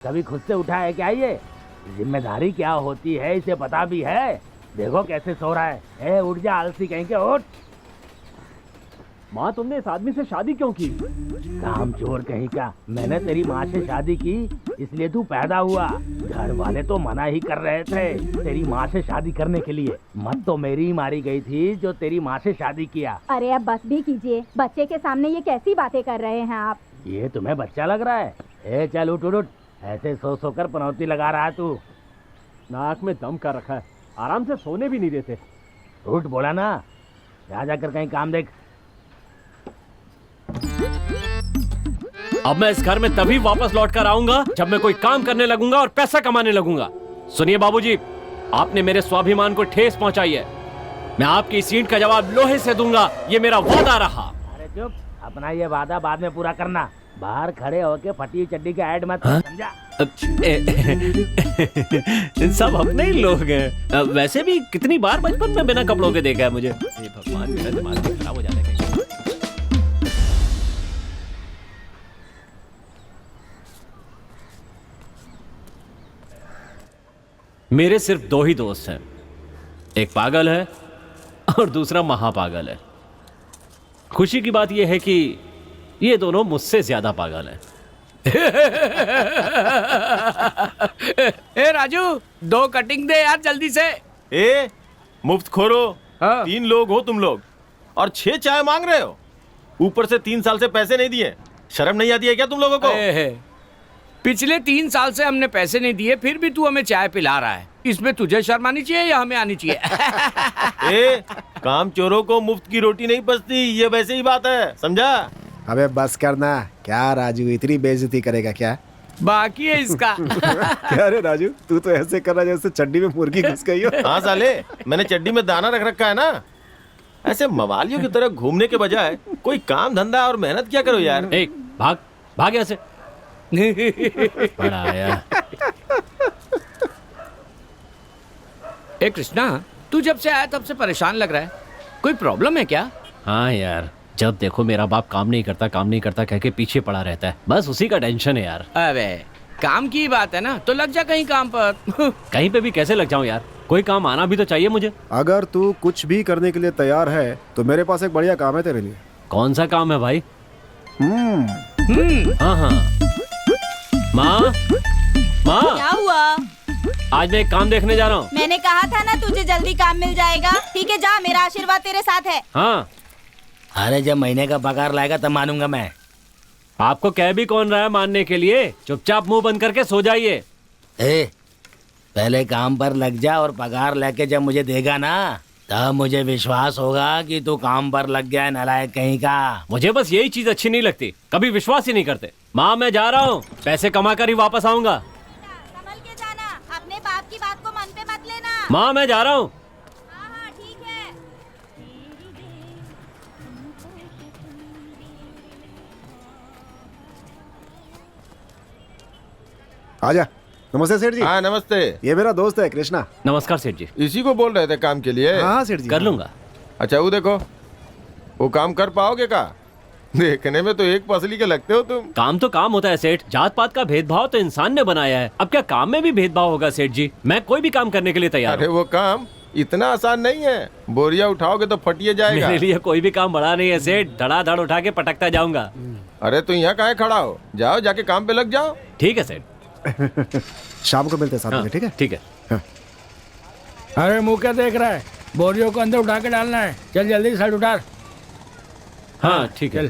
कभी खुद से उठा है क्या ये? जिम्मेदारी क्या होती है इसे पता भी है? देखो कैसे सो रहा है। उठ जा आलसी कहीं के, उठ। माँ, तुमने इस आदमी से शादी क्यों की? काम चोर कहीं का। मैंने तेरी माँ से शादी की इसलिए तू पैदा हुआ। घर वाले तो मना ही कर रहे थे तेरी माँ से शादी करने के लिए। मत तो मेरी ही मारी गई थी जो तेरी माँ से शादी किया। अरे अब बस भी कीजिए, बच्चे के सामने ये कैसी बातें कर रहे हैं आप? ये तुम्हें बच्चा लग रहा है? चल उठ उठ उठ। ऐसे सो सो कर पनौती लगा रहा है तू। नाक में दम कर रखा है, आराम से सोने भी नहीं देते। उठ बोला ना, जा जाकर कहीं काम देख। अब मैं इस घर में तभी वापस लौट कर आऊंगा जब मैं कोई काम करने लगूंगा और पैसा कमाने लगूंगा। सुनिए बाबूजी, आपने मेरे स्वाभिमान को ठेस पहुंचाई है। मैं आपकी इस ईंट का जवाब लोहे से दूंगा, ये मेरा वादा रहा। अरे चुप, अपना ये वादा बाद में पूरा करना। बाहर खड़े होके फटी चड्डी का ऐड मत, समझा? सब अपने ही लोग हैं। वैसे भी कितनी बार बचपन में बिना कपड़ों के देखा है मुझे। भगवान, मेरा दिमाग खराब हो जाता है। मेरे सिर्फ दो ही दोस्त हैं, एक पागल है और दूसरा महापागल है। खुशी की बात यह है कि ये दोनों मुझसे ज्यादा पागल हैं। ए राजू, 2 कटिंग दे यार जल्दी से। मुफ्त खोरो। हाँ। 3 लोग हो तुम लोग और 6 चाय मांग रहे हो। ऊपर से 3 साल से पैसे नहीं दिए। शर्म नहीं आती है क्या तुम लोगों को? पिछले 3 साल से हमने पैसे नहीं दिए, फिर भी तू हमें चाय पिला रहा है। इसमें तुझे शर्म आनी चाहिए या हमें आनी चाहिए? काम चोरों को मुफ्त की रोटी नहीं पचती, ये वैसे ही बात है, समझा? अबे बस करना। क्या राजू, इतनी बेइज्जती करेगा क्या? बाकी है इसका। क्या रे राजू, तू तो ऐसे कर रहा जैसे चड्डी में मुर्गी घुस गई हो। हाँ साले, मैंने चड्डी में दाना रख रखा है ना। ऐसे मवालियों की तरह घूमने के बजाय कोई काम धंधा और मेहनत क्या करो यार। भाग भाग यहाँ से। बड़ा आया। ए कृष्णा, तू जब से आया तब से परेशान लग रहा है, कोई प्रॉब्लम है क्या? हाँ यार, जब देखो मेरा बाप काम नहीं करता कह के पीछे पड़ा रहता है। बस उसी का टेंशन है यार। अबे काम की बात है ना, तो लग जा कहीं काम पर। कहीं पे भी कैसे लग जाऊं यार, कोई काम आना भी तो चाहिए मुझे। अगर तू कुछ भी करने के लिए तैयार है तो मेरे पास एक बढ़िया काम है तेरे लिए। कौन सा काम है भाई? हाँ हाँ। माँ माँ, क्या हुआ? आज मैं एक काम देखने जा रहा हूँ। मैंने कहा था ना तुझे जल्दी काम मिल जाएगा। ठीक है जा, मेरा आशीर्वाद तेरे साथ है। हाँ। अरे जब महीने का पगार लाएगा तब मानूंगा मैं। आपको कह भी कौन रहा है मानने के लिए? चुपचाप मुंह बंद करके सो जाइए। पहले काम पर लग जा और पगार लेके जब मुझे देगा ना तब मुझे विश्वास होगा कि तू काम पर लग गया है, नालायक कहीं का। मुझे बस यही चीज अच्छी नहीं लगती, कभी विश्वास ही नहीं करते। माँ मैं जा रहा हूँ, पैसे कमा कर ही वापस आऊंगा। संभल के जाना, अपने बाप की बात को मन पे मत लेना। माँ मैं जा रहा हूँ। हाँ हाँ ठीक है। आजा। नमस्ते सेठ जी। हाँ नमस्ते। ये मेरा दोस्त है कृष्णा। नमस्कार सेठ जी। इसी को बोल रहे थे काम के लिए? हाँ सेठ जी, कर लूंगा। अच्छा वो देखो, वो काम कर पाओगे का? देखने में तो एक पसली के लगते हो तुम। काम तो काम होता है सेठ, जात पात का भेदभाव तो इंसान ने बनाया है, अब क्या काम में भी भेदभाव होगा सेठ जी? मैं कोई भी काम करने के लिए तैयार अरे हूँ। वो काम इतना आसान नहीं है, बोरिया उठाओगे तो फटिए जाएगा। मेरे लिए कोई भी काम बड़ा नहीं है सेठ, धड़ाधड़ उठा के पटकता जाऊंगा। अरे तो यहाँ काहे खड़ा हो, जाओ जाके काम पे लग जाओ। ठीक है सेठ। शाम को मिलते हैं 7 हाँ, बजे, ठीक है? ठीक है। अरे मुंह क्या देख रहा है, बोरियों को अंदर उठा के डालना है। चल जल्दी शर्ट उतार। हाँ ठीक है।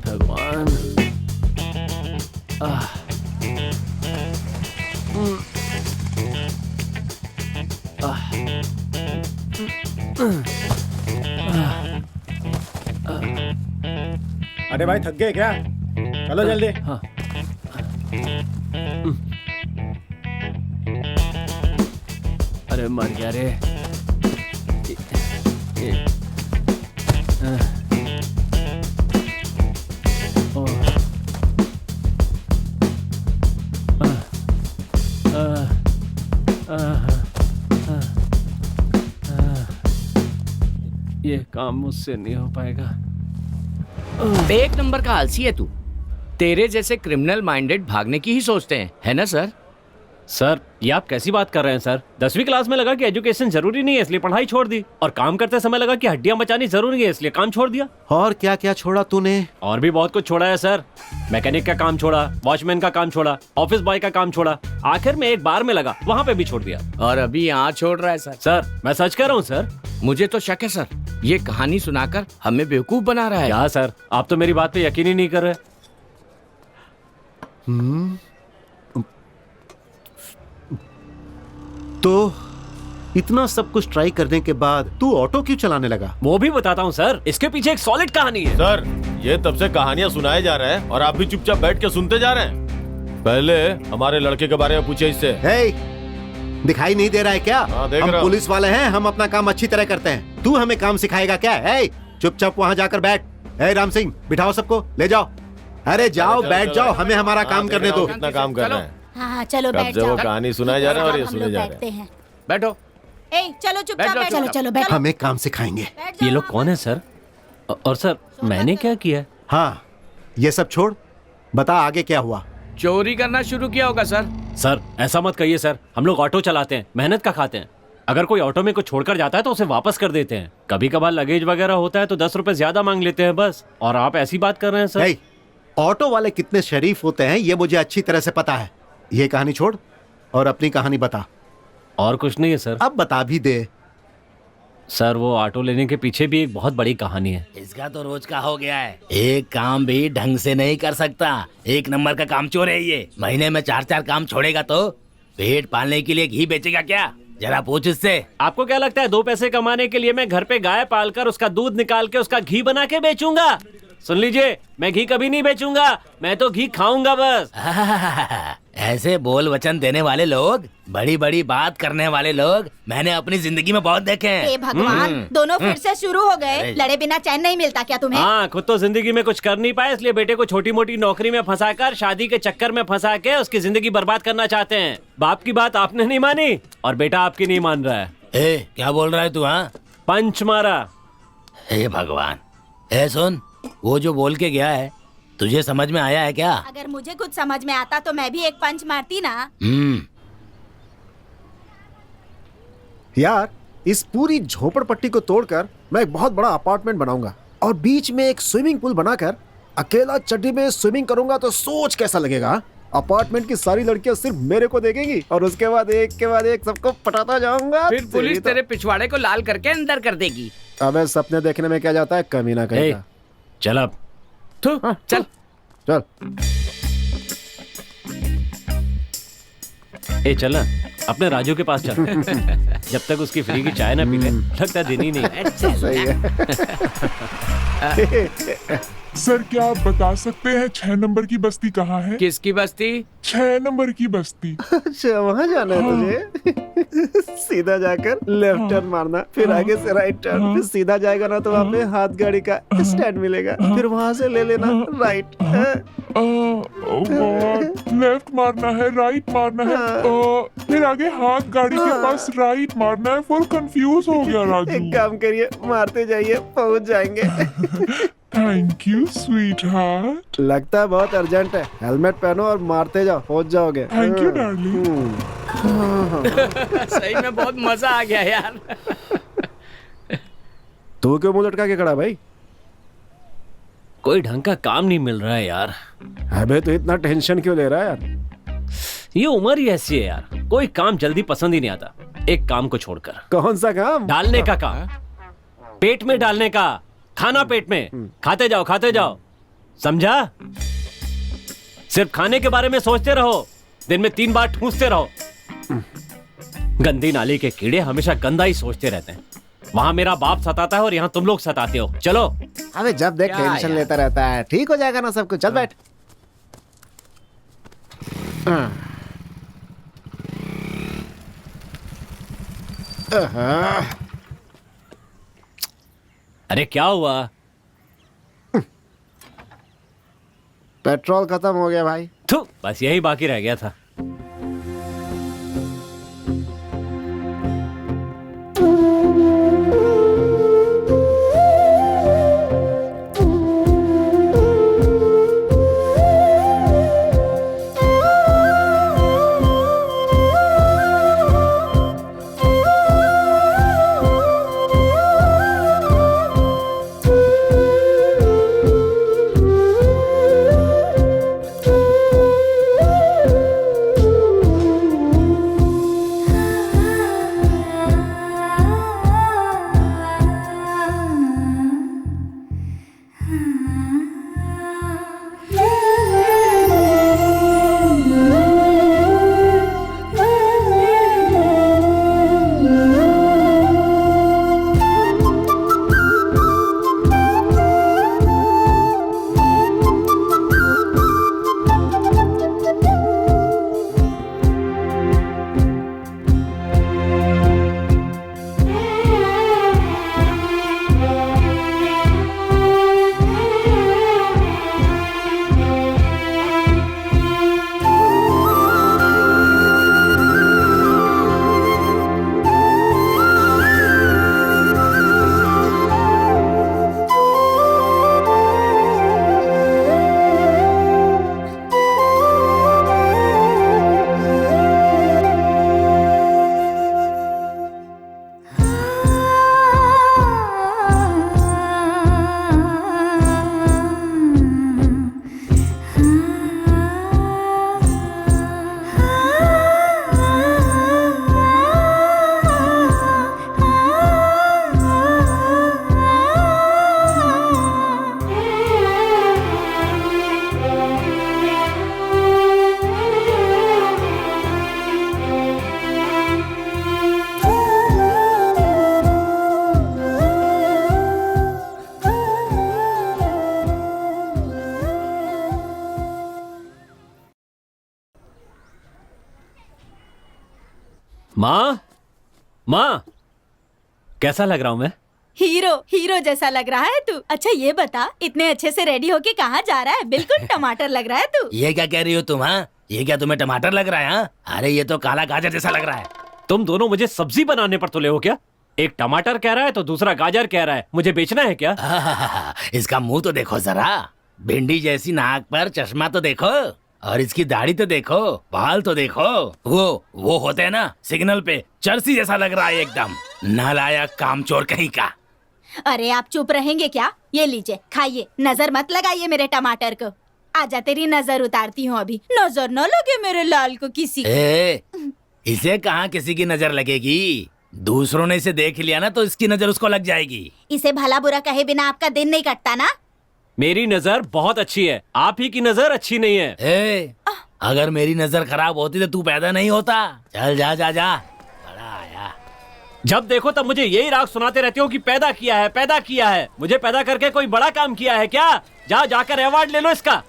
भगवान। अरे भाई थक गए क्या? चलो जल्दी। हाँ। अरे मर गया रे। ये काम मुझसे नहीं हो पाएगा। एक नंबर का आलसी है तू। तेरे जैसे क्रिमिनल माइंडेड भागने की ही सोचते हैं, है ना सर? सर ये आप कैसी बात कर रहे हैं सर? 10वीं क्लास में लगा कि एजुकेशन जरूरी नहीं है इसलिए पढ़ाई छोड़ दी, और काम करते समय लगा कि हड्डियां बचानी जरूरी है इसलिए काम छोड़ दिया। और क्या क्या छोड़ा तूने? और भी बहुत कुछ छोड़ा है सर। मैकेनिक का काम छोड़ा, वॉचमैन का काम छोड़ा, ऑफिस बॉय का काम छोड़ा, आखिर में एक बार में लगा वहाँ पे भी छोड़ दिया। और अभी यहाँ छोड़ रहा है सर? सर मैं सच कह रहा हूँ सर। मुझे तो शक है सर, ये कहानी सुनाकर हमें बेवकूफ बना रहा है। क्या सर, आप तो मेरी बात पे यकीन ही नहीं कर रहे। तो इतना सब कुछ ट्राई करने के बाद तू ऑटो क्यों चलाने लगा? वो भी बताता हूँ सर, इसके पीछे एक सॉलिड कहानी है। सर ये तब से कहानियां सुनाए जा रहे हैं और आप भी चुपचाप बैठ के सुनते जा रहे हैं। पहले हमारे लड़के के बारे में पूछे इससे। दिखाई नहीं दे रहा है क्या? देख हम रहा हूं। पुलिस वाले हैं, हम अपना काम अच्छी तरह करते हैं। तू हमें काम सिखाएगा क्या? चुपचाप वहाँ जाकर बैठ। राम सिंह बिठाओ सबको, ले जाओ। अरे जाओ, बैठ जाओ, हमें हमारा काम करने दो। कितना काम कर रहे हैं। हाँ चलो कब बैठ से वो जाओ। कहानी सुनाए जा रहे हैं और ये हम सुने लोग जा रहे बैठते हैं। हैं। बैठो। ए चलो चुपचाप बैठ जाओ, बैठ। चलो चुपचाप। चलो बैठ। हमें काम सिखाएंगे। बैठ जाओ। ये लोग कौन है सर? और सर मैंने क्या किया? हाँ ये सब छोड़, बता आगे क्या हुआ? चोरी करना शुरू किया होगा सर। सर ऐसा मत कहिए सर, हम लोग ऑटो चलाते हैं, मेहनत का खाते हैं। अगर कोई ऑटो में कुछ छोड़कर जाता है तो उसे वापस कर देते हैं। कभी कभार लगेज वगैरह होता है तो 10 रुपए ज्यादा मांग लेते हैं बस। और आप ऐसी बात कर रहे हैं सर? ऑटो वाले कितने शरीफ होते हैं ये मुझे अच्छी तरह से पता है। ये कहानी छोड़ और अपनी कहानी बता। और कुछ नहीं है सर। अब बता भी दे। सर वो ऑटो लेने के पीछे भी एक बहुत बड़ी कहानी है। इसका तो रोज का हो गया है, एक काम भी ढंग से नहीं कर सकता। एक नंबर का काम चोर है ये। महीने में 4-4 काम छोड़ेगा तो पेट पालने के लिए घी बेचेगा क्या? जरा पूछ इससे। आपको क्या लगता है 2 पैसे कमाने के लिए मैं घर पे गाय पालकर उसका दूध निकाल के उसका घी बना के बेचूंगा? सुन लीजिए, मैं घी कभी नहीं बेचूंगा, मैं तो घी खाऊंगा बस। ऐसे बोल वचन देने वाले लोग, बड़ी बड़ी बात करने वाले लोग मैंने अपनी जिंदगी में बहुत देखे हैं। हे भगवान, दोनों फिर से शुरू हो गए। लड़े बिना चैन नहीं मिलता क्या तुम्हें? हाँ, खुद तो जिंदगी में कुछ कर नहीं पाए इसलिए बेटे को छोटी मोटी नौकरी में फंसाकर शादी के चक्कर में फंसा के उसकी जिंदगी बर्बाद करना चाहते हैं। बाप की बात आपने नहीं मानी और बेटा आपकी नहीं मान रहा है। क्या बोल रहा है तू? हाँ पंच मारा। हे भगवान। सुन, वो जो बोल के गया है तुझे समझ में आया है क्या? अगर मुझे कुछ समझ में आता तो मैं भी एक पंच मारती ना। यार इस पूरी झोपड़पट्टी को तोड़कर मैं एक बहुत बड़ा अपार्टमेंट बनाऊंगा और बीच में एक स्विमिंग पूल बनाकर अकेला चड्डी में स्विमिंग करूंगा तो सोच कैसा लगेगा? अपार्टमेंट की सारी लड़कियां सिर्फ मेरे को देखेंगी और उसके बाद एक के बाद एक सबको पटाता जाऊंगा। फिर पुलिस तेरे पिछवाड़े को लाल करके अंदर कर देगी। अबे सपने देखने में क्या जाता है कमीना कहेगा। चल अब चल चल। चल ना, अपने राजू के पास चल। जब तक उसकी फ्री की चाय ना पी ले लगता दिन ही नहीं। सही है। सर क्या आप बता सकते हैं 6 नंबर की बस्ती कहाँ है? किसकी बस्ती? 6 नंबर की बस्ती। अच्छा वहाँ जाना है तुझे? सीधा जाकर लेफ्ट टर्न मारना, फिर आगे से राइट टर्न, फिर सीधा जाएगा ना तो वहाँ पे हाथ गाड़ी का स्टैंड मिलेगा, फिर वहाँ से ले लेना राइट। लेफ्ट मारना है, राइट मारना है, फिर आगे हाथ गाड़ी के पास राइट मारना है। फुल कंफ्यूज हो गया राजू। एक काम करिए, मारते जाइए, पहुँच जाएंगे। Thank you sweet heart. लगता है बहुत अर्जेंट है। हेलमेट पहनो और मारते जाओ, पहुँच जाओगे। Thank you darling. सही में बहुत मजा आ गया यार। तू क्यों मुंह लटका के खड़ा भाई? कोई ढंग का काम नहीं मिल रहा है यार। अबे तो इतना टेंशन क्यों ले रहा है यार? ये उम्र ही ऐसी है यार, कोई काम जल्दी पसंद ही नहीं आता। एक काम को छोड़कर। कौन सा काम? डालने का काम, पेट में डालने का। खाना पेट में, खाते जाओ, समझा? सिर्फ खाने के बारे में सोचते रहो, दिन में 3 बार ठूंसते रहो। गंदी नाली के कीड़े हमेशा गंदा ही सोचते रहते हैं। वहां मेरा बाप सताता है और यहाँ तुम लोग सताते हो। चलो। अबे जब देख टेंशन लेता रहता है, ठीक हो जाएगा ना सब कुछ। चल बैठ। अरे क्या हुआ? पेट्रोल खत्म हो गया भाई। बस यही बाकी रह गया था। माँ, माँ, कैसा लग रहा हूँ मैं? हीरो हीरो जैसा लग रहा है तू। अच्छा ये बता, इतने अच्छे से रेडी होके कहाँ जा रहा है? बिल्कुल टमाटर लग रहा है तू। ये क्या कह रही हो तुम? हाँ, ये क्या तुम्हें टमाटर लग रहा है? हाँ, अरे ये तो काला गाजर जैसा लग रहा है। तुम दोनों मुझे सब्जी बनाने पर तुले हो क्या? एक टमाटर कह रहा है तो दूसरा गाजर कह रहा है। मुझे बेचना है क्या? इसका मुंह तो देखो जरा, भिंडी जैसी नाक पर चश्मा तो देखो, और इसकी दाढ़ी तो देखो, बाल तो देखो। वो होते हैं ना सिग्नल पे, चरसी जैसा लग रहा है एकदम। नालायक कामचोर कहीं का। अरे आप चुप रहेंगे क्या? ये लीजिए खाइए, नजर मत लगाइए मेरे टमाटर को। आजा तेरी नजर उतारती हूँ अभी। नजर न लगे मेरे लाल को किसी की। इसे कहाँ किसी की नजर लगेगी? दूसरों ने इसे देख लिया ना तो इसकी नजर उसको लग जाएगी। इसे भला बुरा कहे बिना आपका दिन नहीं कटता ना। मेरी नजर बहुत अच्छी है, आप ही की नजर अच्छी नहीं है। अगर मेरी नजर खराब होती तो तू पैदा नहीं होता। चल जा जा जा, बड़ा आया। जब देखो तब मुझे यही राग सुनाते रहते हो कि पैदा किया है, पैदा किया है। मुझे पैदा करके कोई बड़ा काम किया है क्या? जाकर अवार्ड ले लो इसका।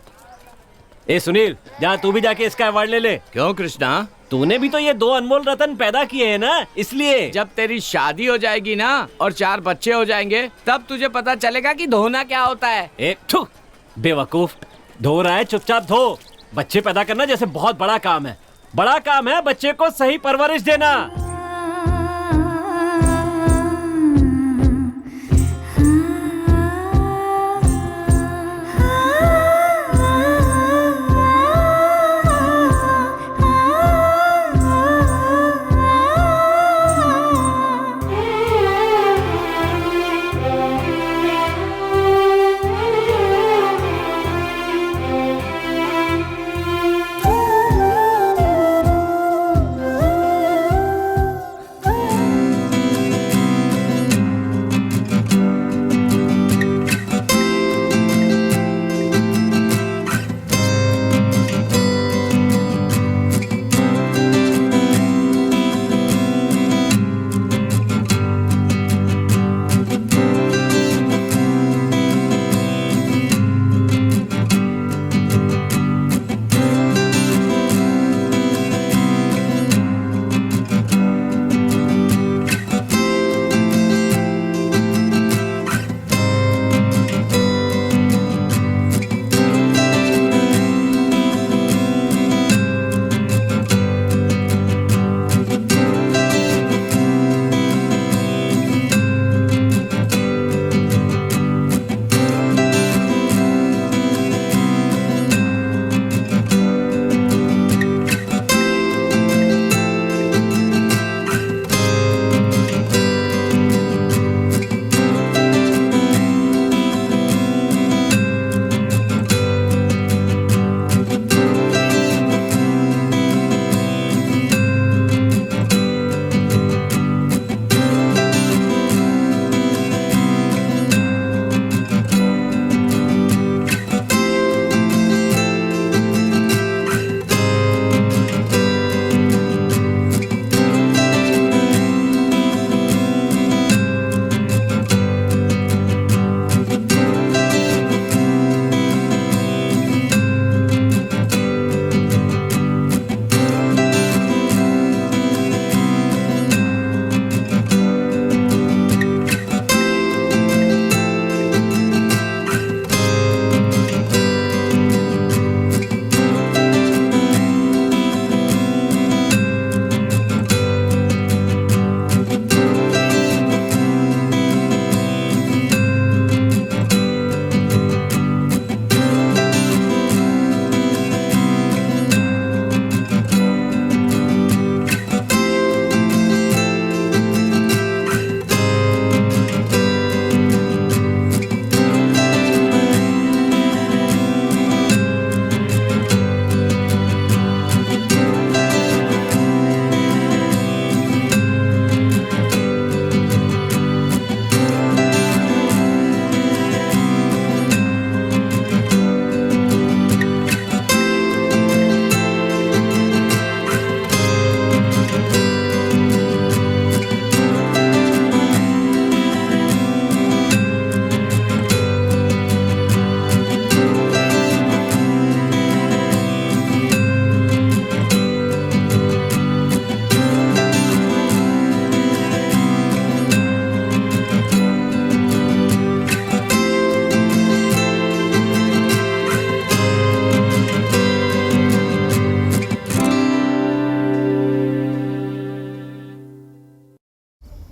ए सुनील, जा तू भी जाके इसका अवार्ड ले ले। क्यों कृष्णा? तूने भी तो ये 2 अनमोल रतन पैदा किए हैं ना, इसलिए। जब तेरी शादी हो जाएगी ना और 4 बच्चे हो जाएंगे, तब तुझे पता चलेगा कि धोना क्या होता है। बेवकूफ, धो रहा है चुपचाप धो। बच्चे पैदा करना जैसे बहुत बड़ा काम है। बड़ा काम है बच्चे को सही परवरिश देना।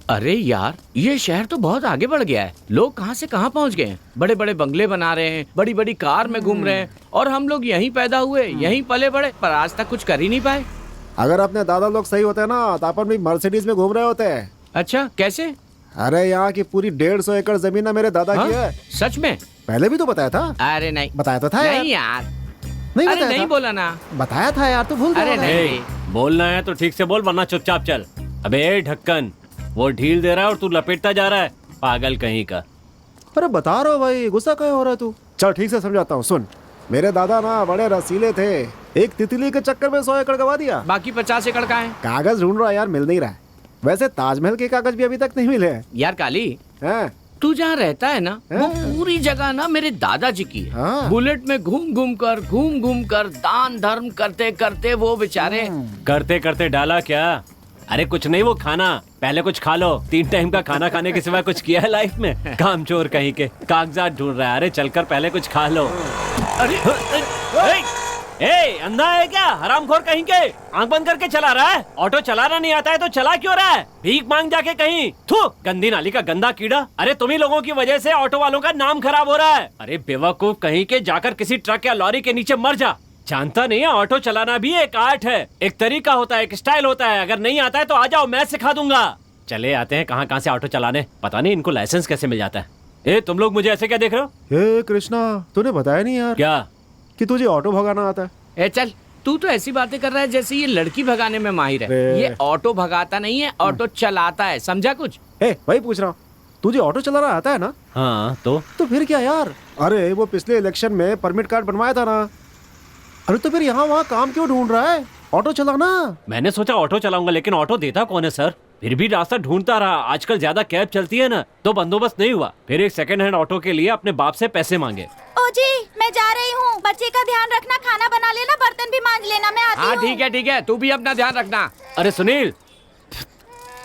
अरे यार, ये शहर तो बहुत आगे बढ़ गया है। लोग कहाँ से कहाँ पहुँच गए हैं। बड़े बड़े बंगले बना रहे हैं, बड़ी बड़ी कार में घूम रहे हैं, और हम लोग यहीं पैदा हुए, यहीं पले बड़े, पर आज तक कुछ कर ही नहीं पाए। अगर अपने दादा लोग सही होते ना तो अपन भी मर्सिडीज में घूम रहे होते हैं। अच्छा, कैसे? अरे यहाँ की पूरी 150 एकड़ जमीन ना मेरे दादा की है। सच में? पहले भी तो बताया था। अरे नहीं बताया तो था यार। नहीं यार, नहीं अरे बताया नहीं था। बोला ना। बताया था यार, तू भूल गया अरे होगा। नहीं, बोलना है तो ठीक से बोल, वरना चुपचाप चल। अबे ढक्कन, वो ढील दे रहा है और तू लपेटता जा रहा है, पागल कहीं का। अरे बता रहा हूँ भाई, गुस्सा क्यों हो रहा है तू? चल ठीक से समझाता हूँ, सुन। मेरे दादा ना बड़े रसीले थे, एक तितली के चक्कर में 100 एकड़ गवा दिया। बाकी 50 एकड़ का है। कागज ढूंढ रहा यार, मिल नहीं रहा है। वैसे ताजमहल के कागज भी अभी तक नहीं मिले हैं। यार काली, तू जहाँ रहता है ना, वो पूरी जगह ना मेरे दादाजी की है। बुलेट में घूम घूम कर दान धर्म करते करते वो बेचारे करते करते डाला क्या? अरे कुछ नहीं, वो खाना पहले कुछ खा लो। 3 टाइम का खाना खाने के सिवा कुछ किया है लाइफ में? काम चोर कहीं के, कागजात ढूंढ रहा है। अरे चलकर पहले कुछ खा लो। अरे अंधा है क्या? हरामखोर कहीं के, आंख बंद करके चला रहा है। ऑटो चलाना नहीं आता है तो चला क्यों रहा है? भीख मांग जाके कहीं। थू, गंदी नाली का गंदा कीड़ा। अरे तुम्ही लोगों की वजह से ऑटो वालों का नाम खराब हो रहा है। अरे बेवकूफ कहीं के, जाकर किसी ट्रक या लॉरी के नीचे मर जा। जानता नहीं है, ऑटो चलाना भी एक आर्ट है, एक तरीका होता है, एक स्टाइल होता है। अगर नहीं आता है तो आ जाओ, मैं सिखा दूंगा। चले आते हैं कहाँ से ऑटो चलाने, पता नहीं इनको लाइसेंस कैसे मिल जाता है। ए तुम लोग मुझे ऐसे क्या देख रहे हो? हे कृष्णा, तूने बताया नहीं यार क्या कि तुझे ऑटो भगाना आता है। ए चल, तू तो ऐसी बातें कर रहा है जैसे ये लड़की भगाने में माहिर है। ये ऑटो भगाता नहीं है, ऑटो चलाता है, समझा कुछ? वही पूछ रहा हूँ, तुझे ऑटो चलाना आता है ना? हाँ तो फिर क्या यार? अरे वो पिछले इलेक्शन में परमिट कार्ड बनवाया था ना। अरे तो फिर यहाँ वहाँ काम क्यों ढूंढ रहा है? ऑटो चलाना। मैंने सोचा ऑटो चलाऊंगा, लेकिन ऑटो देता कौन है सर? फिर भी रास्ता ढूंढता रहा। आजकल ज्यादा कैब चलती है ना, तो बंदोबस्त नहीं हुआ। फिर एक सेकंड हैंड ऑटो के लिए अपने बाप से पैसे मांगे। ओ जी, मैं जा रही हूँ। बच्चे का ध्यान रखना, खाना बना लेना, बर्तन भी मांज लेना, मैं आती हूँ। हाँ ठीक है, तू भी अपना ध्यान रखना। अरे सुनील,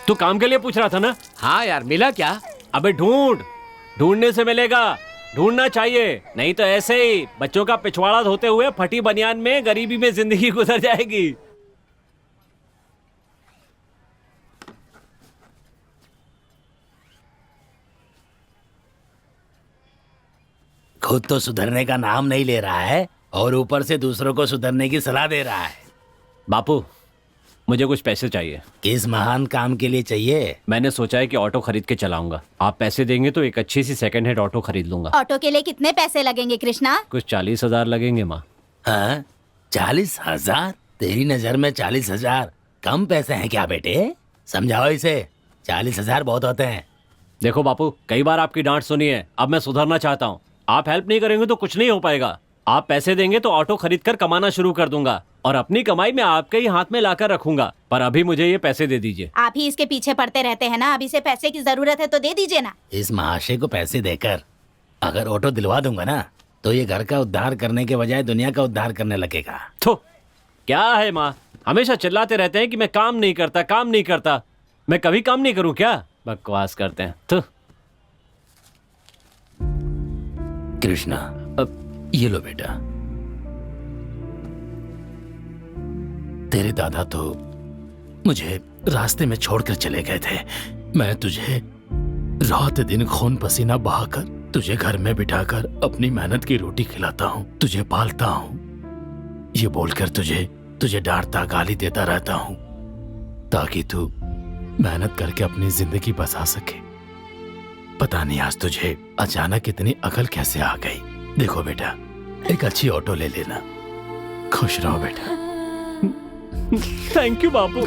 तू काम के लिए पूछ रहा था ना? हाँ यार, मिला क्या? अबे ढूंढने से मिलेगा, ढूंढना चाहिए, नहीं तो ऐसे ही बच्चों का पिछवाड़ा धोते हुए फटी बनियान में गरीबी में जिंदगी गुजर जाएगी। खुद तो सुधरने का नाम नहीं ले रहा है और ऊपर से दूसरों को सुधरने की सलाह दे रहा है। बापू, मुझे कुछ पैसे चाहिए। किस महान काम के लिए चाहिए? मैंने सोचा है कि ऑटो खरीद के चलाऊंगा। आप पैसे देंगे तो एक अच्छी सी सेकंड हैंड ऑटो खरीद लूंगा। ऑटो के लिए कितने पैसे लगेंगे कृष्णा? कुछ 40,000 लगेंगे माँ। हाँ, 40,000? तेरी नजर में 40,000 कम पैसे हैं क्या बेटे? समझाओ इसे, 40,000 बहुत होते हैं। देखो बापू, कई बार आपकी डांट सुनी है, अब मैं सुधरना चाहता हूँ। आप हेल्प नहीं करेंगे तो कुछ नहीं हो पाएगा। आप पैसे देंगे तो ऑटो खरीद कर कमाना शुरू कर दूंगा और अपनी कमाई में आपके ही हाथ में लाकर रखूंगा। पर अभी मुझे ये पैसे दे दीजिए। आप ही इसके पीछे पड़ते रहते हैं ना, अभी से पैसे की जरूरत है तो दे दीजिए ना। इस महाशय को पैसे देकर अगर ऑटो दिलवा दूंगा ना, तो ये घर का उद्धार करने के बजाय दुनिया का उद्धार करने लगेगा। तो क्या है माँ, हमेशा चिल्लाते रहते हैं कि मैं काम नहीं करता। मैं कभी काम नहीं करूँ क्या? बकवास करते हैं। तो कृष्णा, ये लो बेटा, तेरे दादा तो मुझे रास्ते में छोड़कर चले गए थे। मैं तुझे रात दिन खून पसीना बहाकर तुझे घर में बिठाकर अपनी मेहनत की रोटी खिलाता हूँ, तुझे पालता हूँ, ये बोलकर तुझे डांटता गाली देता रहता हूँ ताकि तू मेहनत करके अपनी जिंदगी बसा सके। पता नहीं आज तुझे अचानक इतनी अकल कैसे आ गई। देखो बेटा, एक अच्छी ऑटो ले लेना। खुश रहो बेटा। थैंक यू बापू।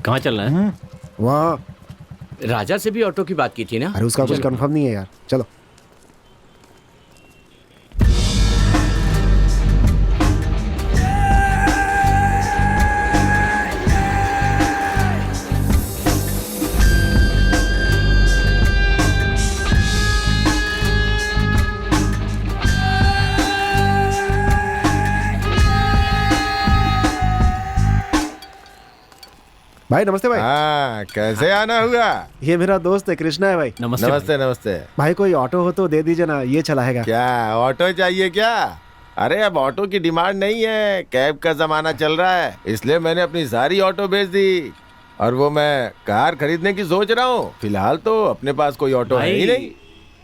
कहाँ चल रहा है? वहाँ। राजा से भी ऑटो की बात की थी ना? अरे उसका कुछ कंफर्म नहीं है यार, चलो। भाई नमस्ते भाई। हाँ, कैसे आना हुआ? ये मेरा दोस्त है, कृष्णा है भाई। नमस्ते नमस्ते नमस्ते। भाई कोई ऑटो हो तो दे दीजिए ना, ये चलाएगा। क्या ऑटो चाहिए क्या? अरे अब ऑटो की डिमांड नहीं है, कैब का जमाना चल रहा है, इसलिए मैंने अपनी सारी ऑटो बेच दी और वो मैं कार खरीदने की सोच रहा हूँ। फिलहाल तो अपने पास कोई ऑटो है ही नहीं।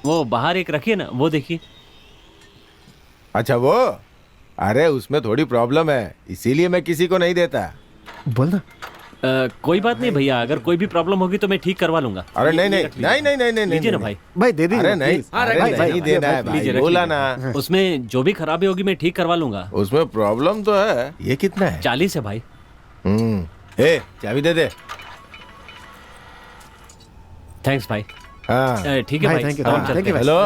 वो बाहर एक रखिए ना, वो देखिए। अच्छा वो, अरे उसमें थोड़ी प्रॉब्लम है, इसीलिए मैं किसी को नहीं देता। बोलना। कोई बात नहीं भैया, अगर कोई भी प्रॉब्लम होगी तो मैं ठीक करवा लूंगा। अरे नहीं नहीं नहीं नहीं नहीं नहीं लीजिए ना भाई। भाई दे दीजिए। अरे नहीं, अरे नहीं देना है भाई, बोला ना। उसमें जो भी खराबी होगी मैं ठीक करवा लूंगा। उसमें प्रॉब्लम तो है। ये कितना है? 40 है भाई। ए, चाबी दे दे। थैंक्स भाई। हाँ ठीक है भाई, थैंक यू। हम चलते हैं। हेलो।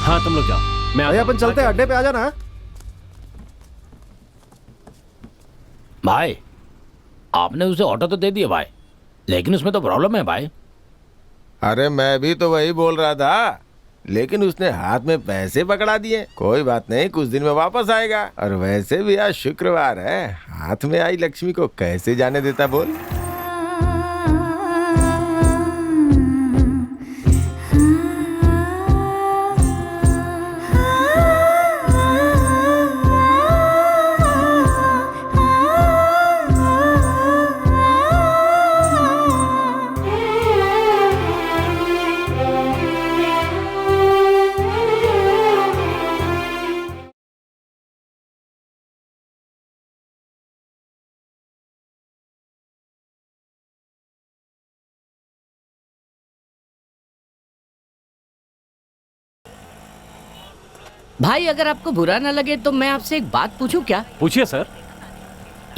हाँ तुम लोग जाओ, मैं भाई अपन चलते हैं, अड्डे पे आ जाना। भाई आपने उसे ऑटो तो दे दिया भाई, लेकिन उसमें तो प्रॉब्लम है भाई। अरे मैं भी तो वही बोल रहा था, लेकिन उसने हाथ में पैसे पकड़ा दिए। कोई बात नहीं, कुछ दिन में वापस आएगा। और वैसे भी आज शुक्रवार है, हाथ में आई लक्ष्मी को कैसे जाने देता बोल। भाई अगर आपको बुरा ना लगे तो मैं आपसे एक बात पूछूं क्या? पूछिए सर।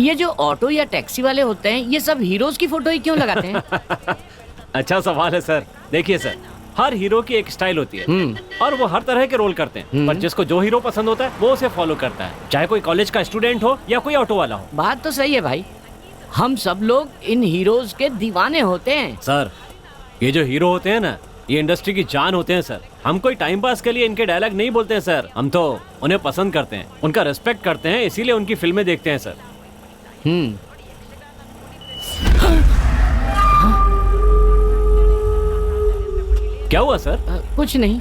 ये जो ऑटो या टैक्सी वाले होते हैं, ये सब हीरोज की फोटो ही क्यों लगाते हैं? अच्छा सवाल है सर। देखिए सर, हर हीरो की एक स्टाइल होती है और वो हर तरह के रोल करते हैं, पर जिसको जो हीरो पसंद होता है वो उसे फॉलो करता है, चाहे कोई कॉलेज का स्टूडेंट हो या कोई ऑटो वाला हो। बात तो सही है भाई, हम सब लोग इन हीरोज के दीवाने होते हैं। सर ये जो हीरो होते हैं ना, ये इंडस्ट्री की जान होते हैं सर। हम कोई टाइम पास के लिए इनके डायलॉग नहीं बोलते हैं सर, हम तो उन्हें पसंद करते हैं, उनका रिस्पेक्ट करते हैं, इसीलिए उनकी फिल्में देखते हैं सर। क्या हुआ सर? कुछ नहीं।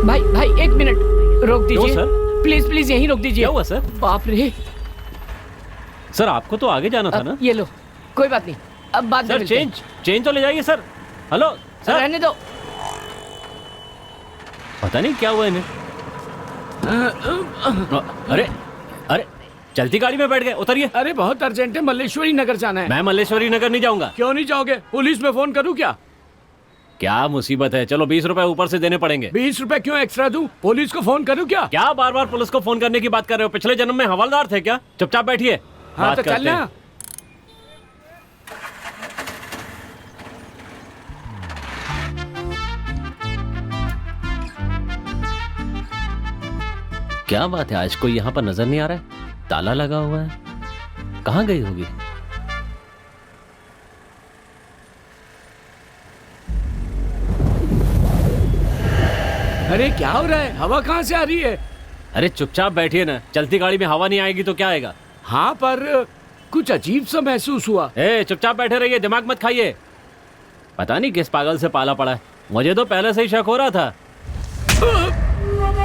भाई भाई एक मिनट रोक दीजिए सर? प्लीज प्लीज यहीं रोक दीजिए। क्या हुआ सर? बाप रे सर आपको तो आगे जाना था ना। ये लो, कोई बात नहीं, अब बाद में सर मिलते हैं। चेंज तो ले जाइए सर। हेलो सर, रहने दो। पता नहीं क्या हुआ इन्हें। अरे अरे चलती गाड़ी में बैठ गए, उतरिए। अरे बहुत अर्जेंट है, मल्लेश्वरी नगर जाना है। मैं मल्लेश्वरी नगर नहीं जाऊंगा। क्यों नहीं जाओगे? पुलिस में फोन करूं क्या? क्या मुसीबत है? चलो 20 रुपए ऊपर से देने पड़ेंगे। 20 रुपए क्यों एक्स्ट्रा दूं? पुलिस को फोन करूं क्या? क्या बार बार पुलिस को फोन करने की बात कर रहे हो? पिछले जन्म में हवलदार थे क्या? चुपचाप बैठिए। हाँ तो चल ना। क्या बात है, आज कोई यहाँ पर नजर नहीं आ रहा है? ताला लगा हुआ है, कहाँ गई होगी? अरे क्या हो रहा है? हवा कहाँ से आ रही है? अरे चुपचाप बैठिए ना, चलती गाड़ी में हवा नहीं आएगी तो क्या आएगा? हाँ पर कुछ अजीब सा महसूस हुआ। चुपचाप बैठे रहिए, दिमाग मत खाइए। पता नहीं किस पागल से पाला पड़ा है, मुझे तो पहले से ही शक हो रहा था।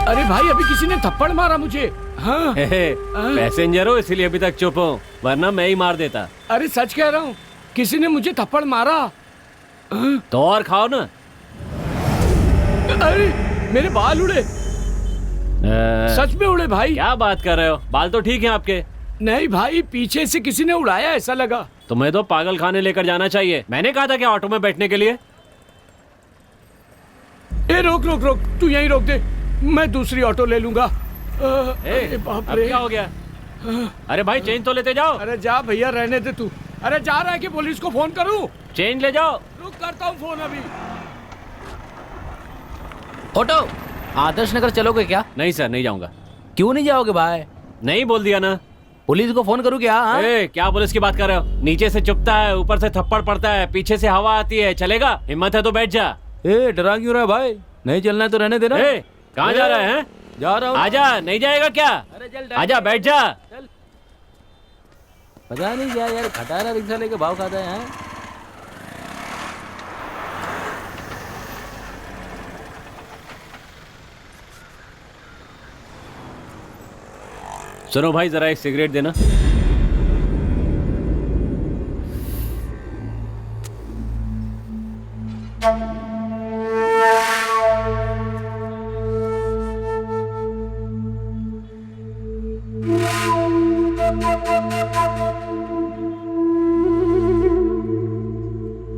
अरे भाई अभी किसी ने थप्पड़ मारा मुझे। हाँ। पैसेंजर हो इसीलिए अभी तक चुप हो, वरना मैं ही मार देता। अरे सच कह रहा हूँ, किसी ने मुझे थप्पड़ मारा। तो और खाओ ना। अरे मेरे बाल उड़े। सच में उड़े भाई। क्या बात कर रहे हो? बाल तो ठीक हैं आपके। नहीं भाई, पीछे से किसी ने उड़ाया ऐसा लगा। तुम्हें तो पागल खाने लेकर जाना चाहिए। मैंने कहा था कि ऑटो में बैठने के लिए। रोक रोक रोक, तू यहीं रोक दे, मैं दूसरी ऑटो ले लूंगा। अरे बाप रे, क्या हो गया? अरे भाई चेंज तो लेते जाओ। अरे जा भैया, रहने दे तू। अरे जा रहा है कि पुलिस को फोन करूं? चेंज ले जाओ। रुक करता हूं फोन अभी। ऑटो, आदर्श नगर चलोगे क्या? नहीं सर, नहीं जाऊंगा। क्यों नहीं जाओगे भाई? नहीं बोल दिया ना। पुलिस को फोन करूं क्या? हाँ? क्या पुलिस की बात कर रहे हो? नीचे से चुपता है, ऊपर से थप्पड़ पड़ता है, पीछे से हवा आती है, चलेगा? हिम्मत है तो बैठ जा। डरा क्यों रहा है भाई? नहीं चलना है तो रहने देना। कहाँ जा रहा है? जा रहा हूँ। आजा, नहीं जाएगा क्या? आजा, बैठ जा। पता नहीं क्या यार, खटारा रिक्शा लेके भाव खाता है। सुनो भाई, जरा एक सिगरेट देना।